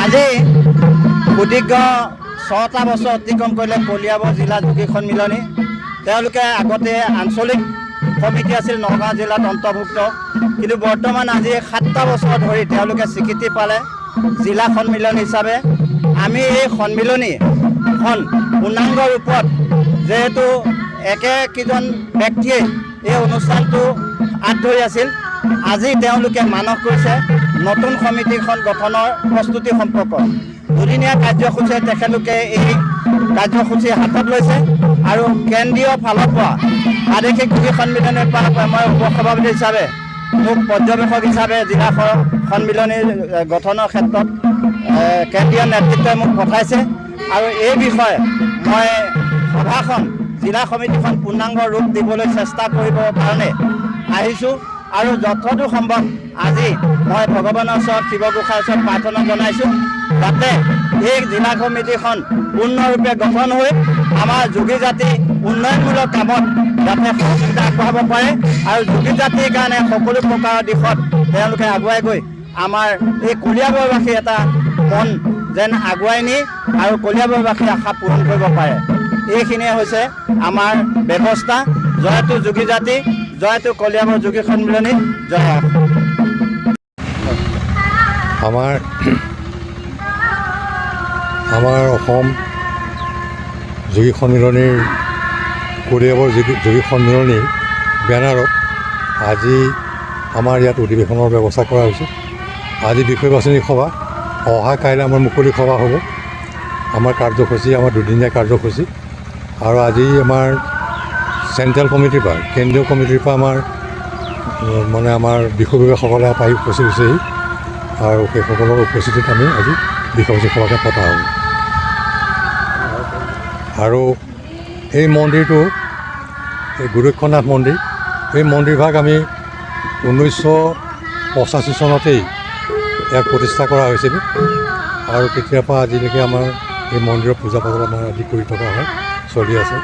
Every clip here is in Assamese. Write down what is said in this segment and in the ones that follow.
আজি সুদীৰ্ঘ 6টা বছৰ অতিক্ৰম কৰিলে কলিয়াবৰ জিলা যোগী সন্মিলনী। তেওঁলোকে আগতে আঞ্চলিক সমিতি আছিল, নগাঁও জিলাত অন্তৰ্ভুক্ত, কিন্তু বৰ্তমান আজি 7টা বছৰ ধৰি তেওঁলোকে স্বীকৃতি পালে জিলা সন্মিলন হিচাপে। আমি এই সন্মিলনীখন পূৰ্ণাংগ ৰূপত যেহেতু একেকেইজন ব্যক্তিয়ে এই অনুষ্ঠানটো হাত ধৰি আছিল, আজি তেওঁলোকে মানস কৰিছে নতুন সমিতিখন গঠনৰ প্ৰস্তুতি সম্পৰ্কত। দুদিনীয়া কাৰ্যসূচীৰে তেখেতলোকে এই কাৰ্যসূচী হাতত লৈছে আৰু কেন্দ্ৰীয় ফালৰ পৰা প্ৰাদেশিক যোগী সন্মিলনীৰ পৰা মই উপসভাপতি হিচাপে মোক পৰ্যবেক্ষক হিচাপে জিলা সন্মিলনীৰ গঠনৰ ক্ষেত্ৰত কেন্দ্ৰীয় নেতৃত্বই মোক পঠাইছে আৰু এই বিষয়ে মই সভাখন জিলা সমিতিখন পূৰ্ণাংগ ৰূপ দিবলৈ চেষ্টা কৰিবৰ কাৰণে আহিছোঁ আৰু যথেষ্ট সম্ভৱ আজি মই ভগৱানৰ ওচৰত শিৱগোসাঁইৰ ওচৰত প্ৰাৰ্থনা জনাইছোঁ যাতে এই জিলা সমিতিখন পূৰ্ণৰূপে গঠন হৈ আমাৰ যোগী জাতি উন্নয়নমূলক কামত যাতে সহযোগিতা আগবঢ়াব পাৰে আৰু যোগী জাতিৰ কাৰণে সকলো প্ৰকাৰৰ দিশত তেওঁলোকে আগুৱাই গৈ আমাৰ এই কলিয়াবৰবাসীৰ এটা মন যেন আগুৱাই নি আৰু কলিয়াবৰবাসীৰ আশা পূৰণ কৰিব পাৰে। এইখিনিয়ে হৈছে আমাৰ ব্যৱস্থা। জয়টো যোগী জাতি, জয়টো কলিয়াবৰ যোগী সন্মিলনী, জয়। আমাৰ অসম যোগী সন্মিলনীৰ কলিয়াবৰ যোগী সন্মিলনীৰ বেনাৰত আজি আমাৰ ইয়াত অধিৱেশনৰ ব্যৱস্থা কৰা হৈছে। আজি বিষয় বাছনি সভা, অহা কাইলৈ আমাৰ মুকলি সভা হ'ব। আমাৰ কাৰ্যসূচী আমাৰ দুদিনীয়া কাৰ্যসূচী আৰু আজি আমাৰ চেণ্ট্ৰেল কমিটিৰ পৰা, কেন্দ্ৰীয় কমিটিৰ পৰা আমাৰ বিষয়ববীয়াসকলে আহি উপস্থিত হৈছেহি আৰু সেইসকলৰ উপস্থিতিত আমি আজি বিষয়ববীয়া সভাকে পতা হ'ব। আৰু এই মন্দিৰটো এই গোৰক্ষনাথ মন্দিৰ, এই মন্দিৰভাগ আমি 1985 চনতেই ইয়াক প্ৰতিষ্ঠা কৰা হৈছিল আৰু তেতিয়াৰ পৰা আজিলৈকে আমাৰ এই মন্দিৰৰ পূজা পাতল আমাৰ আদি কৰি থকা হয়, চলি আছে।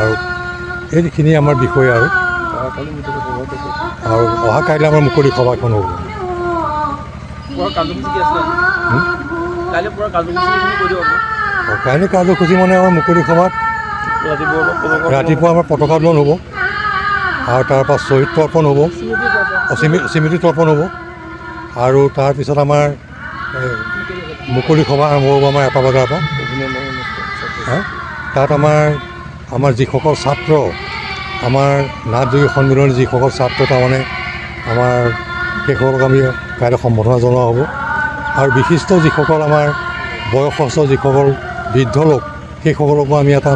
আৰু এইখিনি আমাৰ বিষয় আৰু অহা কাইলৈ আমাৰ মুকলি সভাখন হ'ব। কাইলৈ কাৰ্যসূচী আমাৰ মুকলি সভাত ৰাতিপুৱা আমাৰ পতাকা উত্তোলন হ'ব আৰু তাৰপৰা শ্বহীদ তৰ্পণ হ'ব, স্মৃতি তৰ্পণ হ'ব আৰু তাৰপিছত আমাৰ মুকলি সভা আৰম্ভ হ'ব আমাৰ 1টা বজাৰ পৰা। তাত আমাৰ যিসকল ছাত্ৰ, আমাৰ নাথ যোগী সন্মিলনীৰ যিসকল ছাত্ৰ তাৰমানে আমাৰ সেইসকলক আমি কাইলৈ সম্বৰ্ধনা জনোৱা হ'ব আৰু বিশিষ্ট যিসকল আমাৰ বয়সস্থ যিসকল বৃদ্ধ লোক সেইসকলকো আমি এটা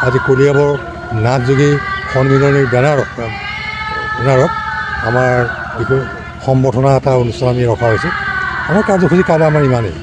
আজি কলিয়াবৰ নাথ যোগী সন্মিলনীৰ বেনাৰত আমাৰ সম্বৰ্ধনা এটা অনুষ্ঠান আমি ৰখা হৈছে। আমাৰ কাৰ্যসূচী কাইলৈ আমাৰ ইমানেই।